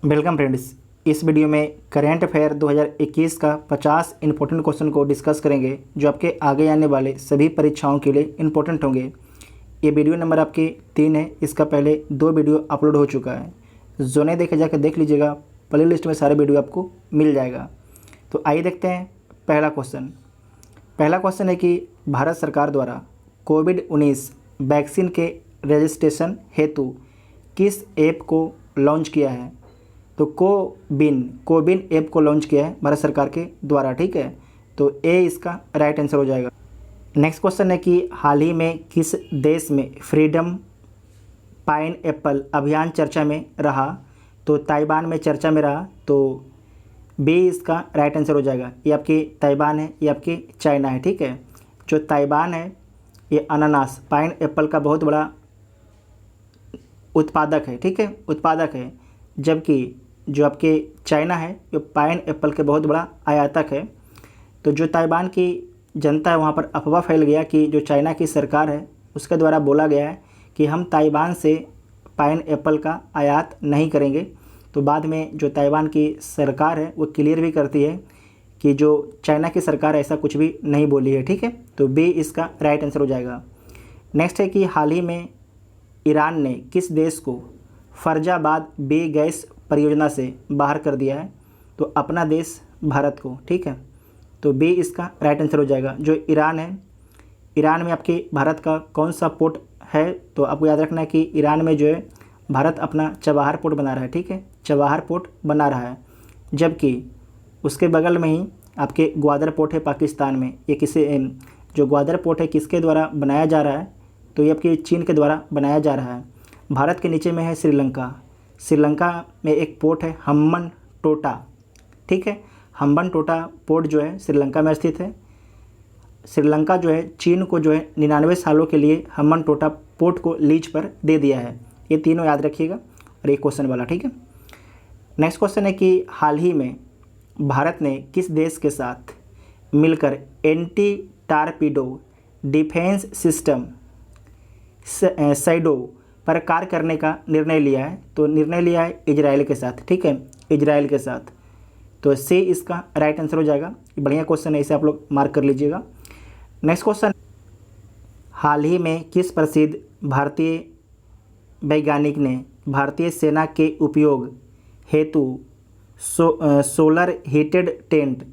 Welcome friends. इस video में current affair 2021 का 50 इंपॉर्टेंट क्वेश्चन को डिस्कस करेंगे जो आपके आगे आने वाले सभी परीक्षाओं के लिए इंपॉर्टेंट होंगे। ये वीडियो नंबर आपके 3 है। इसका पहले 2 वीडियो अपलोड हो चुका है, जो नहीं देखे जाकर देख लीजिएगा। प्ले लिस्ट में सारे वीडियो आपको मिल जाएगा। तो आइए देखते हैं पहला क्वेश्चन है कि भारत सरकार द्वारा कोविड-19 वैक्सीन के रजिस्ट्रेशन हेतु किस ऐप को लॉन्च किया है। तो कोविन ऐप को लॉन्च किया है भारत सरकार के द्वारा। ठीक है, तो ए इसका राइट आंसर हो जाएगा। नेक्स्ट क्वेश्चन है कि हाल ही में किस देश में फ्रीडम पाइनएप्पल अभियान चर्चा में रहा। तो ताइवान में चर्चा में रहा, तो बी इसका राइट आंसर हो जाएगा। ये आपकी ताइवान है, ये आपकी चाइना है। ठीक है, जो ताइवान है ये अनानास पाइनएप्पल का बहुत बड़ा उत्पादक है। ठीक है, उत्पादक है, जबकि जो आपके चाइना है ये पाइनएप्पल के बहुत बड़ा आयातक है। तो जो ताइवान की जनता है वहाँ पर अफवाह फैल गया कि जो चाइना की सरकार है उसके द्वारा बोला गया है कि हम ताइवान से पाइनएप्पल का आयात नहीं करेंगे। तो बाद में जो ताइवान की सरकार है वो क्लियर भी करती है कि जो चाइना की सरकार ऐसा कुछ भी नहीं बोली है। ठीक है, तो बी इसका राइट आंसर हो जाएगा। नेक्स्ट है कि हाल ही में ईरान ने किस देश को फर्जाबाद बे गैस परियोजना से बाहर कर दिया है। तो अपना देश भारत को। ठीक है, तो बी इसका राइट आंसर हो जाएगा। जो ईरान है, ईरान में आपके भारत का कौन सा पोर्ट है। तो आपको याद रखना है कि ईरान में जो है भारत अपना चबाहार पोर्ट बना रहा है। ठीक है, चबाहार पोर्ट बना रहा है, जबकि उसके बगल में ही आपके ग्वादर पोर्ट है पाकिस्तान में। ये किसे जो ग्वादर पोर्ट है किसके द्वारा बनाया जा रहा है। तो ये आपके चीन के द्वारा बनाया जा रहा है। भारत के नीचे में है श्रीलंका। श्रीलंका में एक पोर्ट है हम्बन टोटा। ठीक है, हम्बन टोटा पोर्ट जो है श्रीलंका में स्थित है। श्रीलंका जो है चीन को जो है 99 सालों के लिए हम्बन टोटा पोर्ट को लीज पर दे दिया है। ये तीनों याद रखिएगा और एक क्वेश्चन वाला। ठीक है, नेक्स्ट क्वेश्चन है कि हाल ही में भारत ने किस देश के साथ मिलकर anti torpedo defence system shadow पर कार्य करने का निर्णय लिया है। तो निर्णय लिया है इजराइल के साथ। ठीक है, इजराइल के साथ। तो सी इसका राइट आंसर हो जाएगा। बढ़िया क्वेश्चन है, इसे आप लोग मार्क कर लीजिएगा। नेक्स्ट क्वेश्चन, हाल ही में किस प्रसिद्ध भारतीय वैज्ञानिक ने भारतीय सेना के उपयोग हेतु सोलर हीटेड टेंट,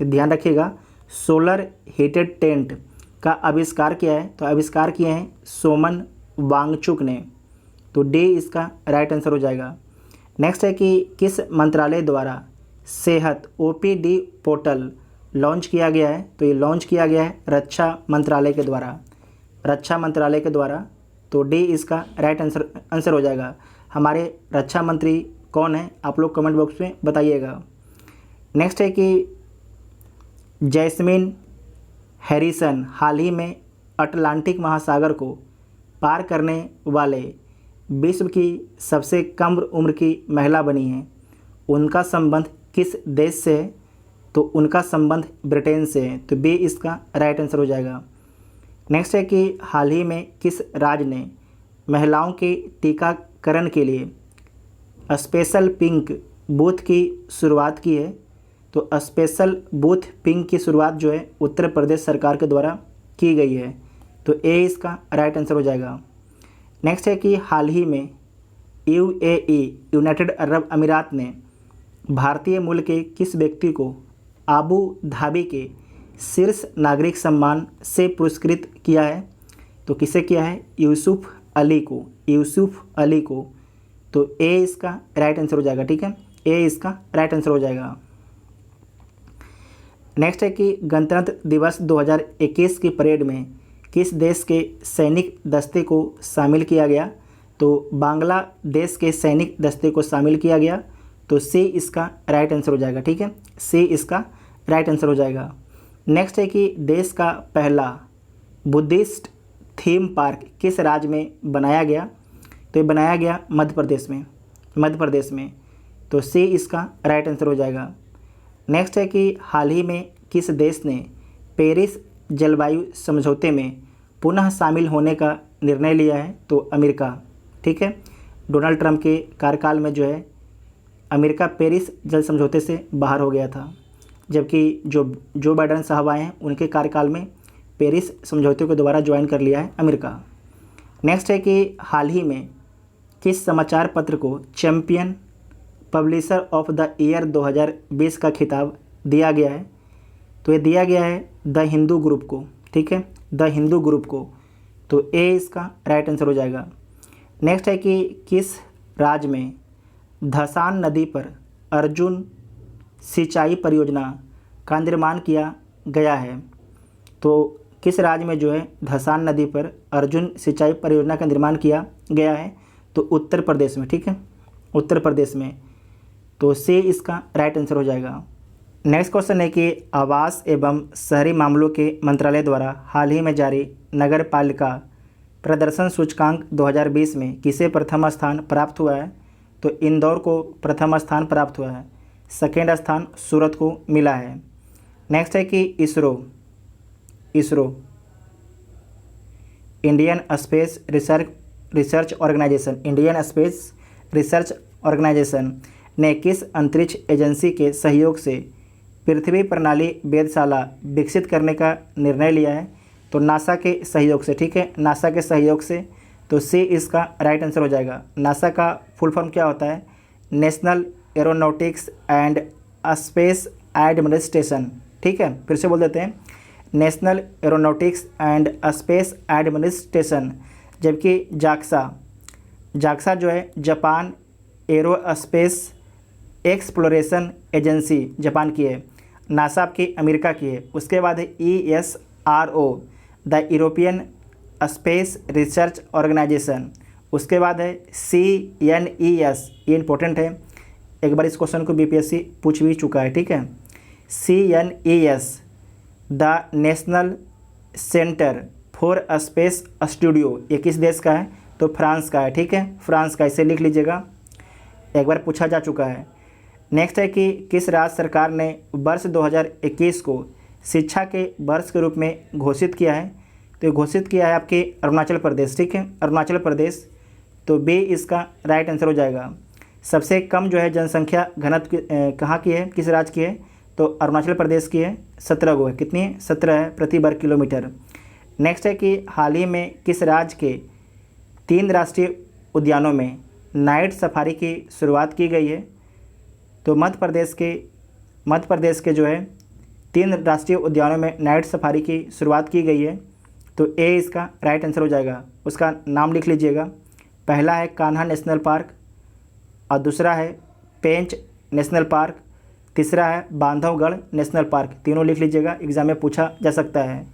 ध्यान रखिएगा, सोलर हीटेड टेंट का आविष्कार किया है। तो आविष्कार किए हैं सोमन वांगचुक ने। तो डी इसका राइट आंसर हो जाएगा। नेक्स्ट है कि किस मंत्रालय द्वारा सेहत ओपीडी पोर्टल लॉन्च किया गया है। तो ये लॉन्च किया गया है रक्षा मंत्रालय के द्वारा। रक्षा मंत्रालय के द्वारा। तो डी इसका राइट आंसर हो जाएगा। हमारे रक्षा मंत्री कौन है आप लोग कमेंट बॉक्स में बताइएगा। नेक्स्ट है कि जैस्मिन हैरिसन हाल ही में अटलांटिक महासागर को पार करने वाले विश्व की सबसे कम उम्र की महिला बनी हैं। उनका संबंध किस देश से है। तो उनका संबंध ब्रिटेन से है। तो बी इसका राइट आंसर हो जाएगा। नेक्स्ट है कि हाल ही में किस राज्य ने महिलाओं के टीकाकरण के लिए स्पेशल पिंक बूथ की शुरुआत की है। तो स्पेशल बूथ पिंक की शुरुआत जो है उत्तर प्रदेश सरकार के द्वारा की गई है। तो ए इसका राइट आंसर हो जाएगा। नेक्स्ट है कि हाल ही में यूएई यूनाइटेड अरब अमीरात ने भारतीय मूल के किस व्यक्ति को आबू धाबी के शीर्ष नागरिक सम्मान से पुरस्कृत किया है। तो किसे किया है, यूसुफ अली को। यूसुफ अली को। तो ए इसका राइट आंसर हो जाएगा। ठीक है, ए इसका राइट आंसर हो जाएगा। नेक्स्ट है कि गणतंत्र दिवस 2021 की परेड में किस देश के सैनिक दस्ते को शामिल किया गया। तो बांग्लादेश के सैनिक दस्ते को शामिल किया गया। तो सी इसका राइट आंसर हो जाएगा। ठीक है, सी इसका राइट आंसर हो जाएगा। नेक्स्ट है कि देश का पहला बुद्धिस्ट थीम पार्क किस राज्य में बनाया गया। तो ये बनाया गया मध्य प्रदेश में। तो सी इसका राइट आंसर हो जाएगा। नेक्स्ट है कि हाल ही में किस देश ने पेरिस जलवायु समझौते में पुनः शामिल होने का निर्णय लिया है। तो अमेरिका। ठीक है, डोनाल्ड ट्रंप के कार्यकाल में जो है अमेरिका पेरिस जल समझौते से बाहर हो गया था, जबकि जो बाइडेन साहब आए हैं उनके कार्यकाल में पेरिस समझौते को दोबारा ज्वाइन कर लिया है अमेरिका। नेक्स्ट है कि हाल ही में किस समाचार पत्र को champion publisher of the year 2020 का खिताब दिया गया है? तो ये दिया गया है द हिंदू ग्रुप को, ठीक है, द हिंदू ग्रुप को। तो ए इसका राइट आंसर हो जाएगा। नेक्स्ट है कि किस राज्य में धसान नदी पर अर्जुन सिंचाई परियोजना का निर्माण किया गया है? तो किस राज्य में जो है धसान नदी पर अर्जुन सिंचाई परियोजना का निर्माण किया गया है? तो उत्तर प्रदेश में, ठीक है, उत्तर प्रदेश में। तो सी इसका राइट आंसर हो जाएगा। नेक्स्ट क्वेश्चन है कि आवास एवं शहरी मामलों के मंत्रालय द्वारा हाल ही में जारी नगर पालिका प्रदर्शन सूचकांक 2020 में किसे प्रथम स्थान प्राप्त हुआ है? तो इंदौर को प्रथम स्थान प्राप्त हुआ है, सेकेंड स्थान सूरत को मिला है। नेक्स्ट है कि ISRO Indian Space Research Organisation ने किस अंतरिक्ष एजेंसी के सहयोग से पृथ्वी प्रणाली वेधशाला विकसित करने का निर्णय लिया है? तो नासा के सहयोग से, ठीक है, नासा के सहयोग से। तो सी इसका राइट आंसर हो जाएगा। नासा का फुल फॉर्म क्या होता है? National aeronautics and space administration, ठीक है, फिर से बोल देते हैं, national aeronautics and space administration. जबकि जाक्सा जो है Japan aerospace exploration agency Japan की है, नासा आपकी अमेरिका की है। उसके बाद है ESRO the European Space Research Organisation. उसके बाद है CNES, ये इंपॉर्टेंट है, एक बार इस क्वेश्चन को BPSC पूछ भी चुका है, ठीक है। CNES the national centre for space studio, ये किस देश का है? तो फ्रांस का है, ठीक है, फ्रांस का, इसे लिख लीजिएगा, एक बार पूछा जा चुका है। नेक्स्ट है कि किस राज्य सरकार ने वर्ष 2021 को शिक्षा के वर्ष के रूप में घोषित किया है? तो घोषित किया है आपके अरुणाचल प्रदेश, ठीक है, अरुणाचल प्रदेश। तो बी इसका राइट आंसर हो जाएगा। सबसे कम जो है जनसंख्या घनत्व कहाँ की है, किस राज्य की है? तो अरुणाचल प्रदेश की है, 17 गो है, कितनी है? 17 है प्रति वर्ग किलोमीटर। नेक्स्ट है कि हाल ही में किस राज्य के 3 राष्ट्रीय उद्यानों में नाइट सफारी की शुरुआत की गई है? तो मध्य प्रदेश के जो है 3 राष्ट्रीय उद्यानों में नाइट सफारी की शुरुआत की गई है। तो ए इसका राइट आंसर हो जाएगा। उसका नाम लिख लीजिएगा, पहला है कान्हा नेशनल पार्क, और दूसरा है पेंच नेशनल पार्क, तीसरा है बांधवगढ़ नेशनल पार्क। तीनों लिख लीजिएगा, एग्जाम में पूछा जा सकता है।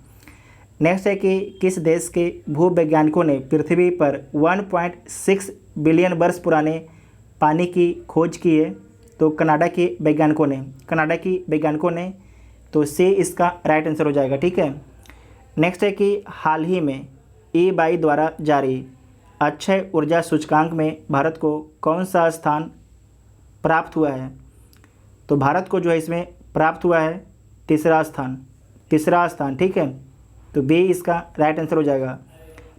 नेक्स्ट है कि किस देश के भूवैज्ञानिकों ने पृथ्वी पर 1.6 बिलियन वर्ष पुराने पानी की खोज की है? तो कनाडा के वैज्ञानिकों ने। तो सी इसका राइट आंसर हो जाएगा, ठीक है। नेक्स्ट है कि हाल ही में EY द्वारा जारी अक्षय ऊर्जा सूचकांक में भारत को कौन सा स्थान प्राप्त हुआ है? तो भारत को जो है इसमें प्राप्त हुआ है तीसरा स्थान, ठीक है। तो बी इसका राइट आंसर हो जाएगा।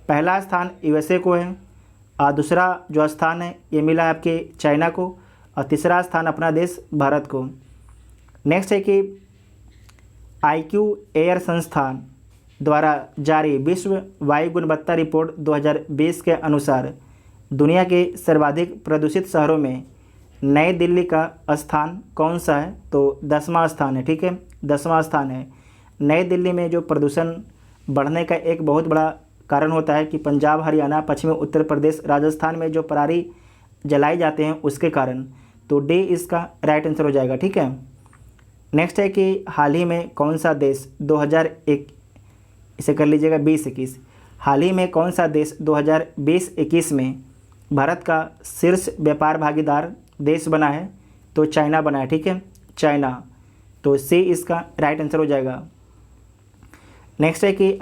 पहला स्थान USA को है, और दूसरा जो स्थान है ये मिला है आपके चाइना को, और तीसरा स्थान अपना देश भारत को। नेक्स्ट है कि IQ एयर संस्थान द्वारा जारी विश्व वायु गुणवत्ता रिपोर्ट 2020 के अनुसार दुनिया के सर्वाधिक प्रदूषित शहरों में नई दिल्ली का स्थान कौन सा है? तो 10वां स्थान है, ठीक है, 10वां स्थान है। नई दिल्ली में जो प्रदूषण बढ़ने का एक बहुत बड़ा कारण होता है कि पंजाब, हरियाणा, पश्चिमी उत्तर प्रदेश, राजस्थान में जो पराली जलाई जाते हैं उसके कारण। तो डी इसका राइट आंसर हो जाएगा, ठीक है। नेक्स्ट है कि हाल ही में कौन सा देश 2001, इसे कर लीजिएगा 2021, हाल ही में कौन सा देश 2020-21 में भारत का शीर्ष व्यापार भागीदार देश बना है? तो चाइना बना है, ठीक है, चाइना। तो सी इसका राइट आंसर हो जाएगा। नेक्स्ट है कि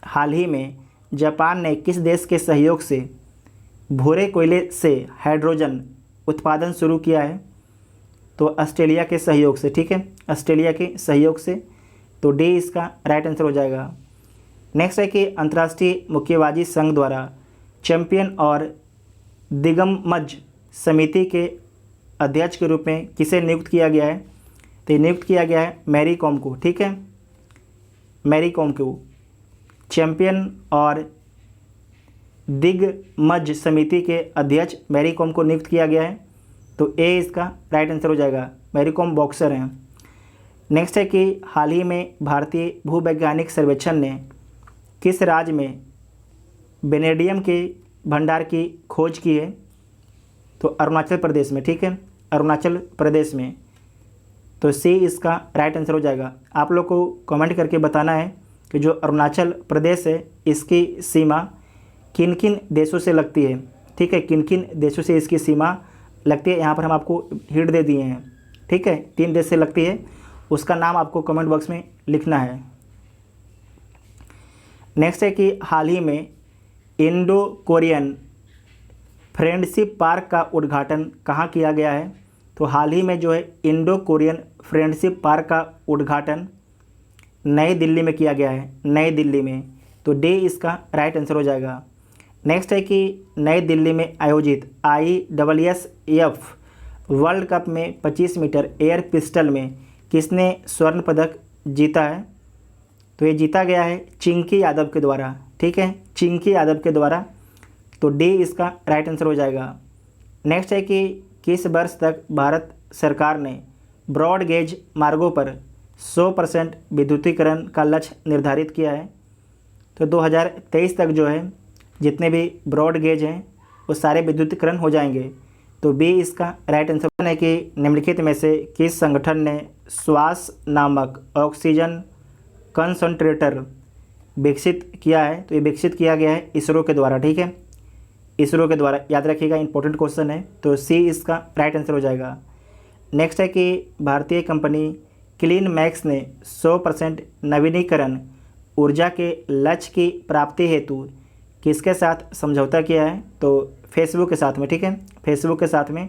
हाल ही में जापान ने किस देश के सहयोग से भूरे कोयले से हाइड्रोजन उत्पादन शुरू किया है? तो ऑस्ट्रेलिया के सहयोग से, ठीक है, ऑस्ट्रेलिया के सहयोग से। तो डी इसका राइट आंसर हो जाएगा। नेक्स्ट है कि अंतर्राष्ट्रीय मुक्केबाजी संघ द्वारा चैंपियन और दिग्गज समिति के अध्यक्ष के रूप में किसे नियुक्त किया गया है? तो ये नियुक्त किया गया है मैरी कॉम को, ठीक है, मैरी कॉम को चैंपियन और दिग्गज समिति के अध्यक्ष मैरी कॉम को नियुक्त किया गया है। तो ए इसका राइट आंसर हो जाएगा। मैरी कॉम बॉक्सर हैं। नेक्स्ट है कि हाल ही में भारतीय भूवैज्ञानिक सर्वेक्षण ने किस राज्य में वेनेडियम के भंडार की खोज की है? तो अरुणाचल प्रदेश में, ठीक है, अरुणाचल प्रदेश में। तो सी इसका राइट आंसर हो जाएगा। आप लोग को कमेंट करके बताना है कि जो अरुणाचल प्रदेश है इसकी सीमा किन किन देशों से लगती है, ठीक है, किन किन देशों से इसकी सीमा लगती है। यहाँ पर हम आपको हिंट दे दिए हैं, ठीक है, 3 देश से लगती है, उसका नाम आपको कमेंट बॉक्स में लिखना है। नेक्स्ट है कि हाल ही में इंडो कोरियन फ्रेंडशिप पार्क का उद्घाटन कहाँ किया गया है? तो हाल ही में जो है इंडो कोरियन फ्रेंडशिप पार्क का उद्घाटन नई दिल्ली में किया गया है, नई दिल्ली में। तो डी इसका राइट आंसर हो जाएगा। नेक्स्ट है कि नई दिल्ली में आयोजित ISSF वर्ल्ड कप में 25 मीटर एयर पिस्टल में किसने स्वर्ण पदक जीता है? तो ये जीता गया है चिंकी यादव के द्वारा, ठीक है, चिंकी यादव के द्वारा। तो डी इसका राइट आंसर हो जाएगा। नेक्स्ट है कि किस वर्ष तक भारत सरकार ने ब्रॉड गेज मार्गों पर 100% विद्युतीकरण का लक्ष्य निर्धारित किया है? तो 2023 तक जो है जितने भी ब्रॉड गेज हैं वो सारे विद्युतीकरण हो जाएंगे। तो बी इसका राइट आंसर है कि निम्नलिखित में से किस संगठन ने श्वास नामक ऑक्सीजन कंसंट्रेटर विकसित किया है? तो ये विकसित किया गया है इसरो के द्वारा, ठीक है, इसरो के द्वारा। याद रखिएगा, इंपॉर्टेंट क्वेश्चन है। तो सी इसका राइट आंसर हो जाएगा। नेक्स्ट है कि भारतीय कंपनी क्लीन मैक्स ने 100% नवीनीकरण ऊर्जा के लक्ष्य की प्राप्ति हेतु किसके साथ समझौता किया है? तो फेसबुक के साथ में, ठीक है, फेसबुक के साथ में।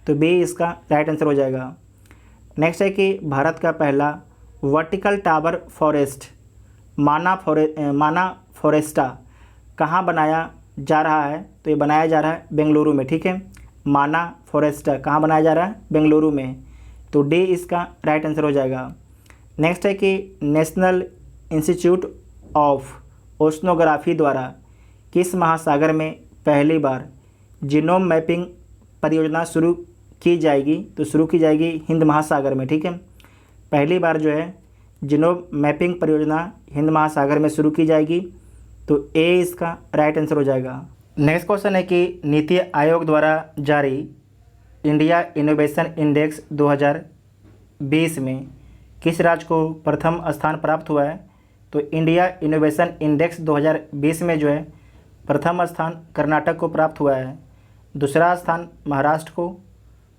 तो बी इसका राइट आंसर हो जाएगा। नेक्स्ट है कि भारत का पहला वर्टिकल टावर फॉरेस्ट माना फॉरेस्टा कहाँ बनाया जा रहा है? तो ये बनाया जा रहा है बेंगलुरु में, ठीक है, माना फॉरेस्टा कहाँ बनाया जा रहा है? बेंगलुरु में। तो डी इसका राइट आंसर हो जाएगा। नेक्स्ट है कि नेशनल इंस्टीट्यूट ऑफ ओशनोग्राफी द्वारा किस महासागर में पहली बार जीनोम मैपिंग परियोजना शुरू की जाएगी? तो शुरू की जाएगी हिंद महासागर में, ठीक है, पहली बार जो है जीनोम मैपिंग परियोजना हिंद महासागर में शुरू की जाएगी। तो ए इसका राइट आंसर हो जाएगा। नेक्स्ट क्वेश्चन है कि नीति आयोग द्वारा जारी इंडिया इनोवेशन इंडेक्स 2020 में किस राज्य को प्रथम स्थान प्राप्त हुआ है? तो इंडिया इनोवेशन इंडेक्स 2020 में जो है प्रथम स्थान कर्नाटक को प्राप्त हुआ है, दूसरा स्थान महाराष्ट्र को,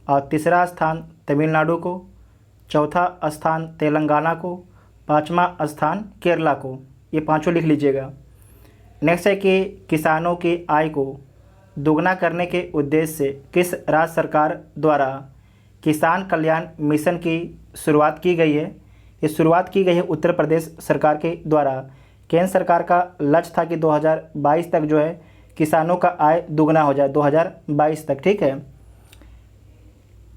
और तीसरा स्थान तमिलनाडु को, चौथा स्थान तेलंगाना को, पाँचवा स्थान केरला को। ये पांचों लिख लीजिएगा। नेक्स्ट है कि किसानों की आय को दोगुना करने के उद्देश्य से किस राज्य सरकार द्वारा किसान कल्याण मिशन की शुरुआत की गई है? ये शुरुआत की गई है उत्तर प्रदेश सरकार के द्वारा। केंद्र सरकार का लक्ष्य था कि 2022 तक जो है किसानों का आय दुगना हो जाए, 2022 तक, ठीक है।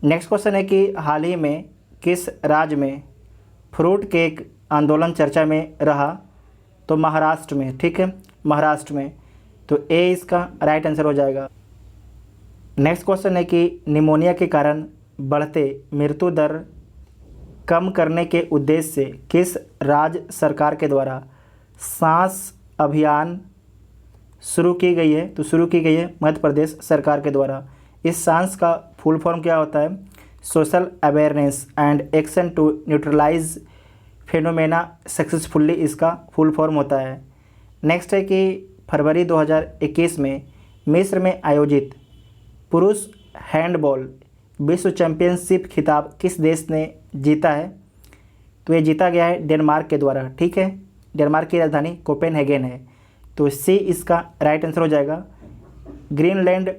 नेक्स्ट क्वेश्चन है कि हाल ही में किस राज्य में फ्रूट केक आंदोलन चर्चा में रहा? तो महाराष्ट्र में, ठीक है, महाराष्ट्र में। तो ए इसका राइट आंसर हो जाएगा। नेक्स्ट क्वेश्चन है कि निमोनिया के कारण बढ़ते मृत्यु दर कम करने के उद्देश्य से किस राज्य सरकार के द्वारा सांस अभियान शुरू की गई है? तो शुरू की गई है मध्य प्रदेश सरकार के द्वारा। इस सांस का फुल फॉर्म क्या होता है? Social awareness and action to neutralise phenomena successfully, इसका फुल फॉर्म होता है। नेक्स्ट है कि फरवरी 2021 में मिस्र में आयोजित पुरुष हैंडबॉल विश्व चैंपियनशिप खिताब किस देश ने जीता है? तो ये जीता गया है डेनमार्क के द्वारा, ठीक है, डेनमार्क की राजधानी कोपेनहेगन है। तो सी इसका राइट आंसर हो जाएगा। ग्रीनलैंड,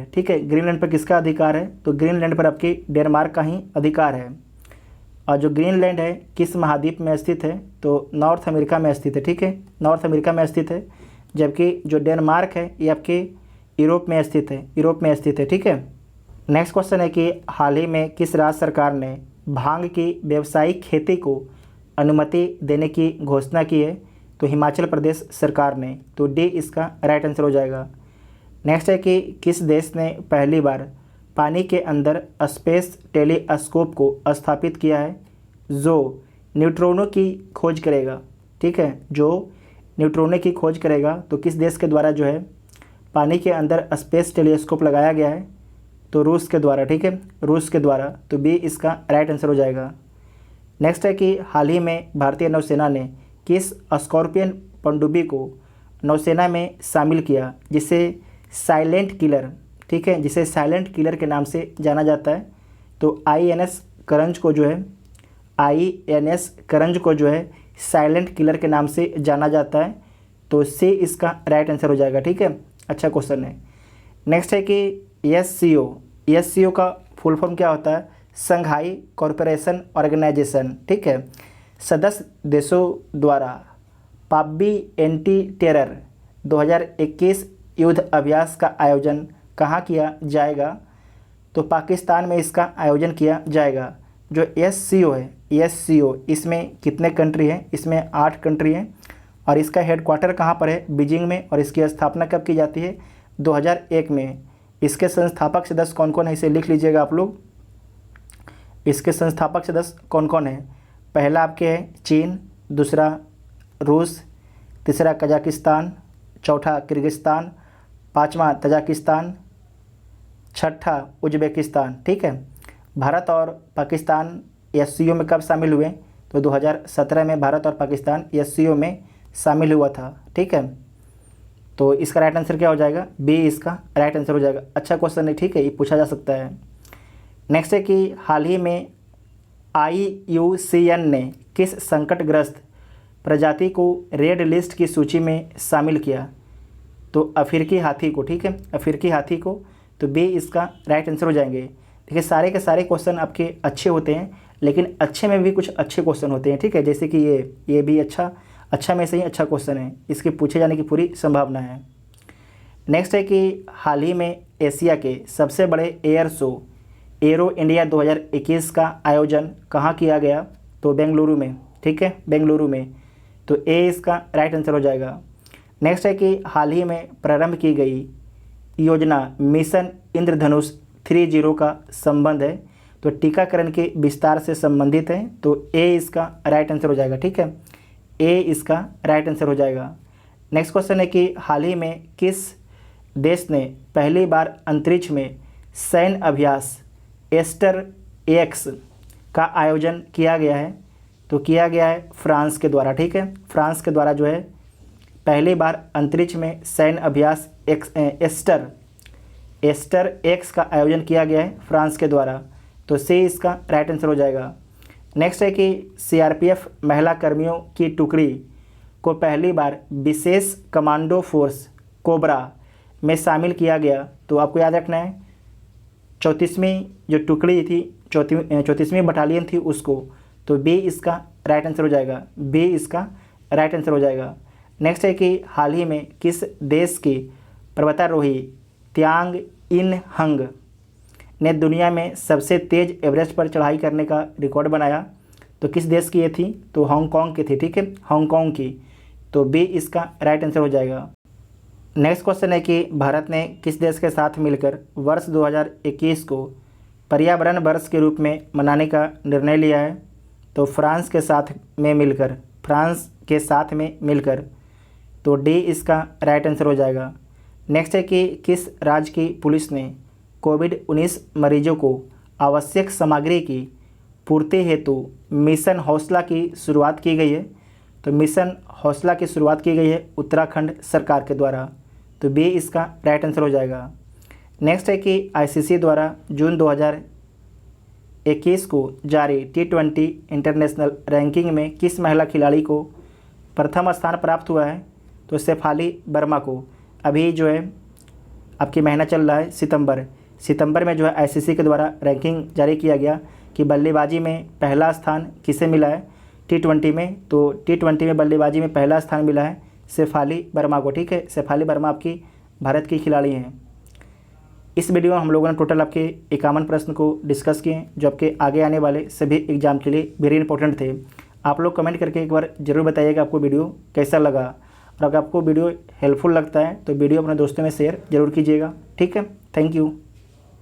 ठीक है, ग्रीनलैंड पर किसका अधिकार है? तो ग्रीनलैंड पर आपकी डेनमार्क का ही अधिकार है। और जो ग्रीनलैंड है किस महाद्वीप में स्थित है? तो नॉर्थ अमेरिका में स्थित है, ठीक है, नॉर्थ अमेरिका में स्थित है। जबकि जो डेनमार्क है ये आपके यूरोप में स्थित है, यूरोप में स्थित है, ठीक है। नेक्स्ट क्वेश्चन है कि हाल ही में किस राज्य सरकार ने भांग की व्यावसायिक खेती को अनुमति देने की घोषणा की है? तो हिमाचल प्रदेश सरकार ने। तो डी इसका राइट आंसर हो जाएगा। नेक्स्ट है कि किस देश ने पहली बार पानी के अंदर स्पेस टेलीस्कोप को स्थापित किया है जो न्यूट्रॉनों की खोज करेगा? ठीक है, जो न्यूट्रॉनों की खोज करेगा, तो किस देश के द्वारा जो है पानी के अंदर स्पेस टेलीस्कोप लगाया गया है? तो रूस के द्वारा। ठीक है, रूस के द्वारा। तो बी इसका राइट आंसर हो जाएगा। नेक्स्ट है कि हाल ही में भारतीय नौसेना ने किस स्कॉर्पियन पनडुब्बी को नौसेना में शामिल किया जिसे साइलेंट किलर, ठीक है, जिसे साइलेंट किलर के नाम से जाना जाता है? तो आईएनएस करंज को जो है, आईएनएस करंज को जो है साइलेंट किलर के नाम से जाना जाता है। तो सी इसका राइट आंसर हो जाएगा। ठीक है, अच्छा क्वेश्चन है। नेक्स्ट है कि एससीओ का फुल फॉर्म क्या होता है? Shanghai corporation organisation. ठीक है, सदस्य देशों द्वारा पाब्बी एंटी टेरर 2021 युद्ध अभ्यास का आयोजन कहाँ किया जाएगा? तो पाकिस्तान में इसका आयोजन किया जाएगा। जो एससीओ है, एससीओ, इसमें कितने कंट्री हैं? इसमें 8 कंट्री हैं और इसका हेडक्वार्टर कहाँ पर है? बीजिंग में। और इसकी स्थापना कब की जाती है? 2001 में। इसके संस्थापक सदस्य कौन कौन है इसे लिख लीजिएगा आप लोग। इसके संस्थापक सदस्य कौन कौन है? पहला आपके है चीन, दूसरा रूस, तीसरा कजाकिस्तान, चौथा किर्गिस्तान, पांचवा तजाकिस्तान, छठा उज्बेकिस्तान। ठीक है, भारत और पाकिस्तान एससीओ में कब शामिल हुए? तो 2017 में भारत और पाकिस्तान एससीओ में शामिल हुआ था। ठीक है, तो इसका राइट आंसर क्या हो जाएगा? बी इसका राइट आंसर हो जाएगा। अच्छा क्वेश्चन है, ठीक है, ये पूछा जा सकता है। नेक्स्ट है कि हाल ही में IUCN ने किस संकटग्रस्त प्रजाति को रेड लिस्ट की सूची में शामिल किया? तो अफ्रीकी हाथी को। ठीक है, अफ्रीकी हाथी को। तो बी इसका राइट आंसर हो जाएंगे। देखिए, सारे के सारे क्वेश्चन आपके अच्छे होते हैं, लेकिन अच्छे में भी कुछ अच्छे क्वेश्चन होते हैं। ठीक है, जैसे कि ये भी अच्छा में से ही अच्छा क्वेश्चन है, इसके पूछे जाने की पूरी संभावना है। नेक्स्ट है कि हाल ही में एशिया के सबसे बड़े एयर शो एरो इंडिया 2021 का आयोजन कहाँ किया गया? तो बेंगलुरु में। ठीक है, बेंगलुरु में। तो ए इसका राइट आंसर हो जाएगा। नेक्स्ट है कि हाल ही में प्रारंभ की गई योजना मिशन इंद्रधनुष 30 का संबंध है? तो टीकाकरण के विस्तार से संबंधित है। तो ए इसका राइट आंसर हो जाएगा। ठीक है, ए इसका राइट आंसर हो जाएगा। नेक्स्ट क्वेश्चन है कि हाल ही में किस देश ने पहली बार अंतरिक्ष में सैन्य अभ्यास एस्टर एक्स का आयोजन किया गया है? तो किया गया है फ्रांस के द्वारा। ठीक है, फ्रांस के द्वारा जो है पहली बार अंतरिक्ष में सैन्य अभ्यास एस्टर एक्स का आयोजन किया गया है फ्रांस के द्वारा। तो सी इसका राइट आंसर हो जाएगा। नेक्स्ट है कि सीआरपीएफ महिला कर्मियों की टुकड़ी को पहली बार विशेष कमांडो फोर्स कोबरा में शामिल किया गया। तो आपको याद रखना है 34वीं जो टुकड़ी थी, 34वीं बटालियन थी उसको। तो बी इसका राइट आंसर हो जाएगा। बी इसका राइट आंसर हो जाएगा। नेक्स्ट है कि हाल ही में किस देश की पर्वतारोही त्यांग इन हंग ने दुनिया में सबसे तेज़ एवरेस्ट पर चढ़ाई करने का रिकॉर्ड बनाया? तो किस देश की ये थी? तो हांगकांग की थी। ठीक है, हांगकांग की। तो बी इसका राइट आंसर हो जाएगा। नेक्स्ट क्वेश्चन है कि भारत ने किस देश के साथ मिलकर वर्ष 2021 को पर्यावरण वर्ष के रूप में मनाने का निर्णय लिया है? तो फ्रांस के साथ में मिलकर। तो डी इसका राइट आंसर हो जाएगा। नेक्स्ट है कि किस राज्य की पुलिस ने कोविड-19 मरीजों को आवश्यक सामग्री की पूर्ति हेतु मिशन हौसला की शुरुआत की गई है? तो मिशन हौसला की शुरुआत की गई है उत्तराखंड सरकार के द्वारा। तो बी इसका राइट आंसर हो जाएगा। नेक्स्ट है कि आईसीसी द्वारा जून 2021 को जारी T20 इंटरनेशनल रैंकिंग में किस महिला खिलाड़ी को प्रथम स्थान प्राप्त हुआ है? तो शेफाली वर्मा को। अभी जो है आपकी महीना चल रहा है सितंबर में जो है आईसीसी के द्वारा रैंकिंग जारी किया गया कि बल्लेबाजी में पहला स्थान किसे मिला है T20 में। तो T20 में बल्लेबाजी में पहला स्थान मिला है शेफाली वर्मा को। ठीक है, शेफाली वर्मा आपकी भारत की खिलाड़ी हैं। इस वीडियो में हम लोगों ने टोटल आपके 51 प्रश्न को डिस्कस किए जो आपके आगे आने वाले सभी एग्जाम के लिए वेरी इंपॉर्टेंट थे। आप लोग कमेंट करके एक बार ज़रूर बताइएगा आपको वीडियो कैसा लगा, और अगर आपको वीडियो हेल्पफुल लगता है तो वीडियो अपने दोस्तों में शेयर ज़रूर कीजिएगा। ठीक है, थैंक यू।